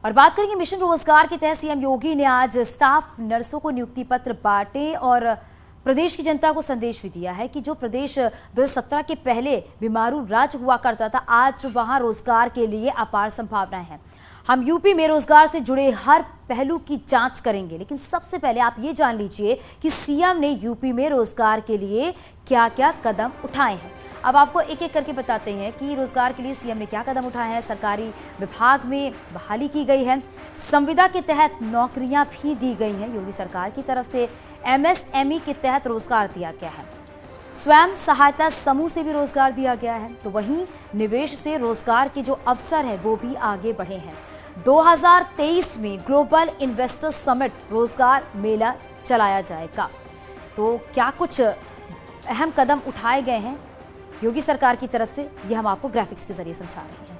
और बात करेंगे मिशन रोजगार के तहत सीएम योगी ने आज स्टाफ नर्सों को नियुक्ति पत्र बांटे और प्रदेश की जनता को संदेश भी दिया है कि जो प्रदेश 2017 के पहले बीमारू राज्य हुआ करता था, आज वहां रोजगार के लिए अपार संभावनाएं हैं। हम यूपी में रोजगार से जुड़े हर पहलू की जांच करेंगे, लेकिन सबसे पहले आप ये जान लीजिए कि सीएम ने यूपी में रोजगार के लिए क्या क्या कदम उठाए हैं। अब आपको एक एक करके बताते हैं कि रोजगार के लिए सीएम ने क्या कदम उठाए हैं। सरकारी विभाग में बहाली की गई है, संविदा के तहत नौकरियां भी दी गई हैं। योगी सरकार की तरफ से एमएसएमई के तहत रोजगार दिया गया है, स्वयं सहायता समूह से भी रोजगार दिया गया है। तो वहीं निवेश से रोजगार के जो अवसर है वो भी आगे बढ़े हैं। 2023 में ग्लोबल इन्वेस्टर समिट रोजगार मेला चलाया जाएगा। तो क्या कुछ अहम कदम उठाए गए हैं योगी सरकार की तरफ से, यह हम आपको ग्राफिक्स के जरिए समझा रहे हैं।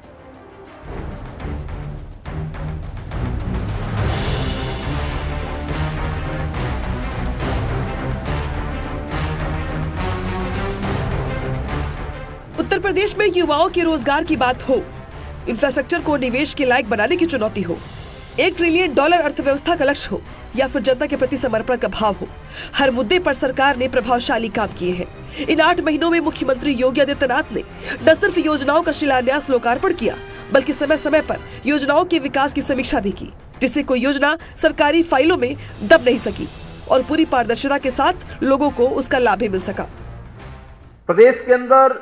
उत्तर प्रदेश में युवाओं के रोजगार की बात हो, इंफ्रास्ट्रक्चर को निवेश के लायक बनाने की चुनौती हो, $1 ट्रिलियन अर्थव्यवस्था का लक्ष्य हो या फिर जनता के प्रति समर्पण का भाव हो, हर मुद्दे पर सरकार ने प्रभावशाली काम किए हैं। इन 8 महीनों में मुख्यमंत्री योगी आदित्यनाथ ने न सिर्फ योजनाओं का शिलान्यास लोकार्पण किया, बल्कि समय समय पर योजनाओं के विकास की समीक्षा भी की, जिससे कोई योजना सरकारी फाइलों में दब नहीं सकी और पूरी पारदर्शिता के साथ लोगों को उसका लाभ भी मिल सका। प्रदेश के अंदर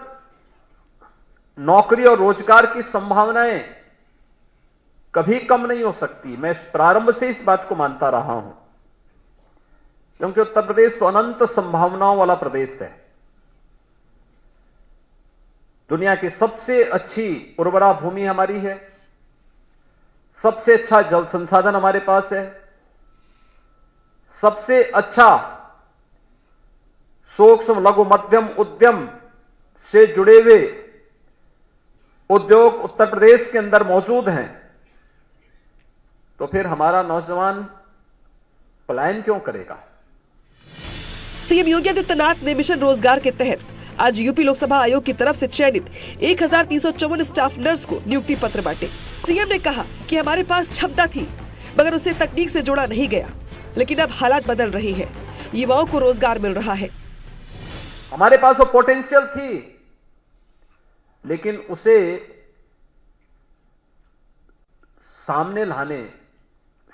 नौकरी और रोजगार की संभावनाएं कभी कम नहीं हो सकती। मैं प्रारंभ से इस बात को मानता रहा हूं, क्योंकि उत्तर प्रदेश तो अनंत संभावनाओं वाला प्रदेश है। दुनिया की सबसे अच्छी उर्वरा भूमि हमारी है, सबसे अच्छा जल संसाधन हमारे पास है, सबसे अच्छा सूक्ष्म लघु मध्यम उद्यम से जुड़े हुए उद्योग उत्तर प्रदेश के अंदर मौजूद हैं। तो फिर हमारा नौजवान पलायन क्यों करेगा। सीएम योगी आदित्यनाथ ने मिशन रोजगार के तहत आज यूपी लोकसभा आयोग की तरफ से चयनित 1354 स्टाफ नर्स को नियुक्ति पत्र बांटे। सीएम ने कहा कि हमारे पास क्षमता थी, मगर उसे तकनीक से जोड़ा नहीं गया, लेकिन अब हालात बदल रहे हैं, युवाओं को रोजगार मिल रहा है। हमारे पास वो पोटेंशियल थी, लेकिन उसे सामने लाने,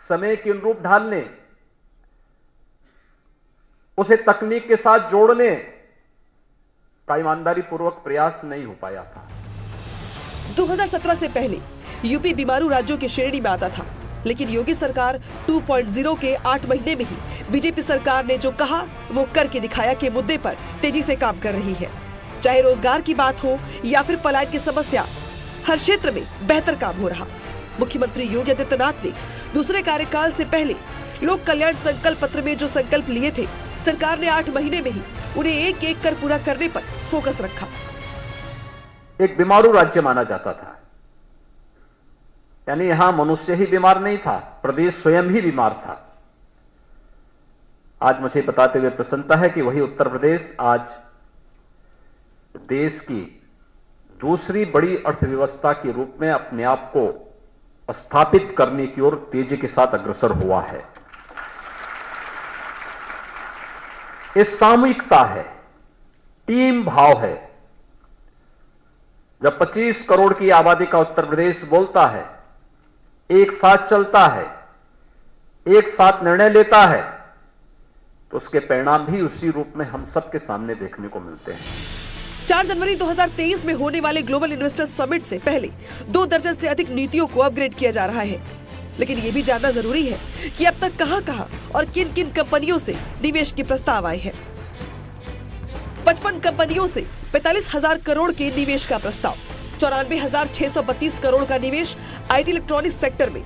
समय के अनुरूप ढालने, उसे तकनीक के साथ जोड़ने का ईमानदारी पूर्वक प्रयास नहीं हो पाया था। 2017 से पहले यूपी बीमारू राज्यों की श्रेणी में आता था, लेकिन योगी सरकार 2.0 के 8 महीने में ही बीजेपी सरकार ने जो कहा वो करके दिखाया के मुद्दे पर तेजी से काम कर रही है। चाहे रोजगार की बात हो या फिर पलायन की समस्या, हर क्षेत्र में बेहतर काम हो रहा। मुख्यमंत्री योगी आदित्यनाथ ने दूसरे कार्यकाल से पहले लोक कल्याण संकल्प पत्र में जो संकल्प लिए थे, सरकार ने 8 महीने में ही उन्हें एक एक कर पूरा करने पर फोकस रखा। एक बीमारू राज्य माना जाता था, यानी यहां मनुष्य ही बीमार नहीं था, प्रदेश स्वयं ही बीमार था। आज मुझे बताते हुए प्रसन्नता है कि वही उत्तर प्रदेश आज देश की दूसरी बड़ी अर्थव्यवस्था के रूप में अपने आप को स्थापित करने की ओर तेजी के साथ अग्रसर हुआ है। ये सामूहिकता है, टीम भाव है। जब 25 करोड़ की आबादी का उत्तर प्रदेश बोलता है, एक साथ चलता है, एक साथ निर्णय लेता है, तो उसके परिणाम भी उसी रूप में हम सबके सामने देखने को मिलते हैं। 4 जनवरी 2023 में होने वाले ग्लोबल इन्वेस्टर समिट से पहले 2 दर्जन से अधिक नीतियों को अपग्रेड किया जा रहा है, लेकिन ये भी जानना जरूरी है कि अब तक कहां-कहां और किन-किन कंपनियों से निवेश के प्रस्ताव आए हैं। 55 कंपनियों से 45,000 करोड़ के निवेश का प्रस्ताव, 94,632 करोड़ का निवेश IT इलेक्ट्रॉनिक्स सेक्टर में,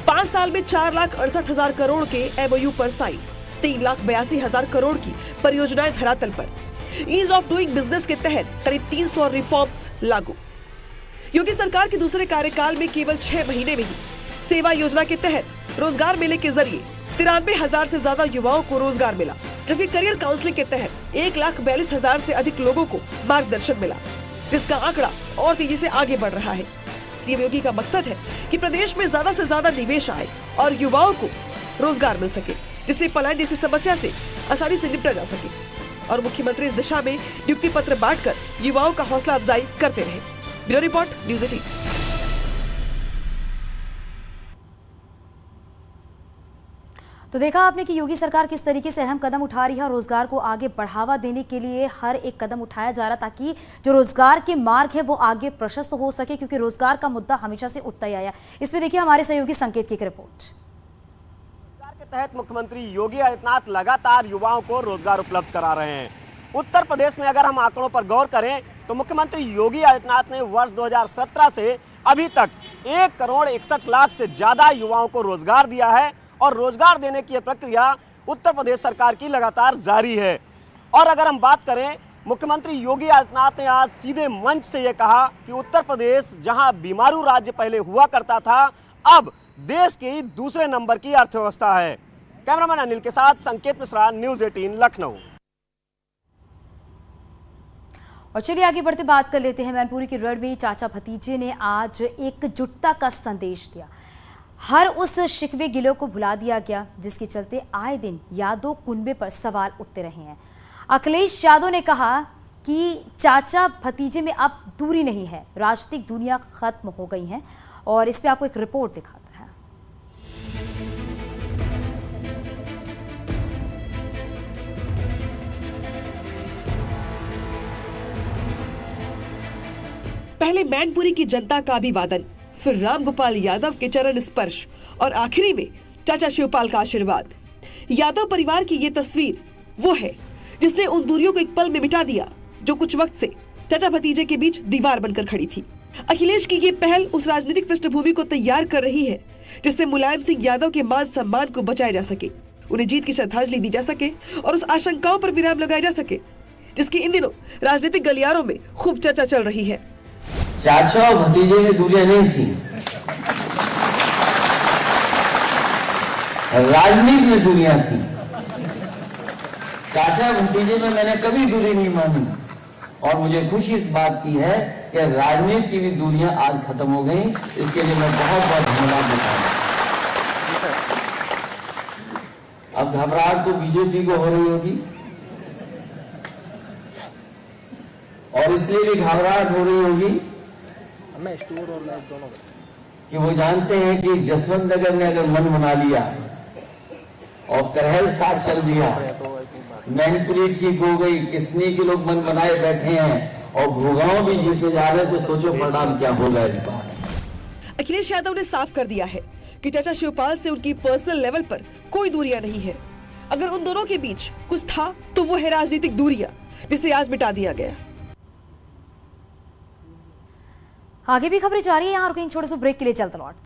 5 साल में 4,68,000 करोड़ के MOU पर साइन, 3,82,000 करोड़ की परियोजनाएं धरातल पर। ईज ऑफ डूइंग बिजनेस के तहत करीब 300 रिफॉर्म्स लागू। योगी सरकार के दूसरे कार्यकाल में केवल 6 महीने में ही सेवा योजना के तहत रोजगार मेले के जरिए 93,000 से ज्यादा युवाओं को रोजगार मिला, जबकि करियर काउंसलिंग के तहत 1,42,000 से अधिक लोगों को मार्गदर्शन मिला, जिसका आंकड़ा और तेजी से आगे बढ़ रहा है। सीएम योगी का मकसद है कि प्रदेश में ज्यादा से ज्यादा निवेश आए और युवाओं को रोजगार मिल सके, जिससे पलायन जैसी समस्या से आसानी से निपटा जा सके। और मुख्यमंत्री इस दिशा में नियुक्ति पत्र बांटकर युवाओं का हौसला अफजाई करते रहे। Bureau report, news 18। तो देखा आपने कि योगी सरकार किस तरीके से अहम कदम उठा रही है और रोजगार को आगे बढ़ावा देने के लिए हर एक कदम उठाया जा रहा, ताकि जो रोजगार के मार्ग है वो आगे प्रशस्त हो सके, क्योंकि रोजगार का मुद्दा हमेशा से उठता ही आया। इसमें देखिए हमारे सहयोगी संकेत की एक रिपोर्ट। रोजगार के तहत मुख्यमंत्री योगी आदित्यनाथ लगातार युवाओं को रोजगार उपलब्ध करा रहे हैं। उत्तर प्रदेश में अगर हम आंकड़ों पर गौर करें तो मुख्यमंत्री योगी आदित्यनाथ ने वर्ष 2017 से अभी तक 1,61,00,000 से ज्यादा युवाओं को रोजगार दिया है और रोजगार देने की यह प्रक्रिया उत्तर प्रदेश सरकार की लगातार जारी है। और अगर हम बात करें, मुख्यमंत्री योगी आदित्यनाथ ने आज सीधे मंच से यह कहा कि उत्तर प्रदेश जहां बीमारू राज्य पहले हुआ करता था, अब देश के ही दूसरे नंबर की अर्थव्यवस्था है। कैमरामैन अनिल के साथ संकेत मिश्रा, न्यूज़ 18 लखनऊ। और चलिए आगे बढ़ते बात कर लेते हैं। मैनपुरी की रण में चाचा भतीजे ने आज एकजुटता का संदेश दिया। हर उस शिकवे गिलों को भुला दिया गया जिसके चलते आए दिन यादव कुनबे पर सवाल उठते रहे हैं। अखिलेश यादव ने कहा कि चाचा भतीजे में अब दूरी नहीं है, राजनीतिक दुनिया खत्म हो गई है। और इस पे आपको एक रिपोर्ट दिखाता है। पहले मैनपुरी की जनता का अभिवादन, फिर रामगोपाल यादव के चरण स्पर्श और आखिरी में चाचा शिवपाल का आशीर्वाद। यादव परिवार की ये तस्वीर वो है जिसने उन दूरियों को एक पल में मिटा दिया जो कुछ वक्त से चाचा भतीजे के बीच दीवार बनकर खड़ी थी। अखिलेश की ये पहल उस राजनीतिक पृष्ठभूमि को तैयार कर रही है जिससे मुलायम सिंह यादव के मान सम्मान को बचाया जा सके, उन्हें जीत की श्रद्धांजलि दी जा सके और उस आशंकाओं पर विराम लगाया जा सके जिसकी इन दिनों राजनीतिक गलियारों में खूब चर्चा चल रही है। चाचा और भतीजे की दूरियां नहीं थी, राजनीति में दूरियां थी। चाचा भतीजे में मैंने कभी दूरी नहीं मानी और मुझे खुशी इस बात की है कि राजनीति की भी दूरियां आज खत्म हो गई। इसके लिए मैं बहुत बहुत धन्यवाद देता हूं। अब घबराहट तो बीजेपी को हो रही होगी और इसलिए भी घबराहट हो रही होगी कि वो जानते हैं कि जसवंत नगर ने अगर मन बना लिया और करहल साथ चल दिया, मैनपुरी ठीक हो गई, किसनी के लोग मन बनाए बैठे हैं और भूगांव भी जीते जा रहे हैं, तो सोचो परिणाम क्या होगा इस बार। अखिलेश यादव ने साफ कर दिया है कि चाचा शिवपाल से उनकी पर्सनल लेवल पर कोई दूरियां नहीं है। अगर उन दोनों के बीच कुछ था तो वो है राजनीतिक दूरियां, जिसे आज मिटा दिया गया। आगे भी खबरें जारी है। यहाँ रुकेंगे छोटे से ब्रेक के लिए, चलते लौटते हैं।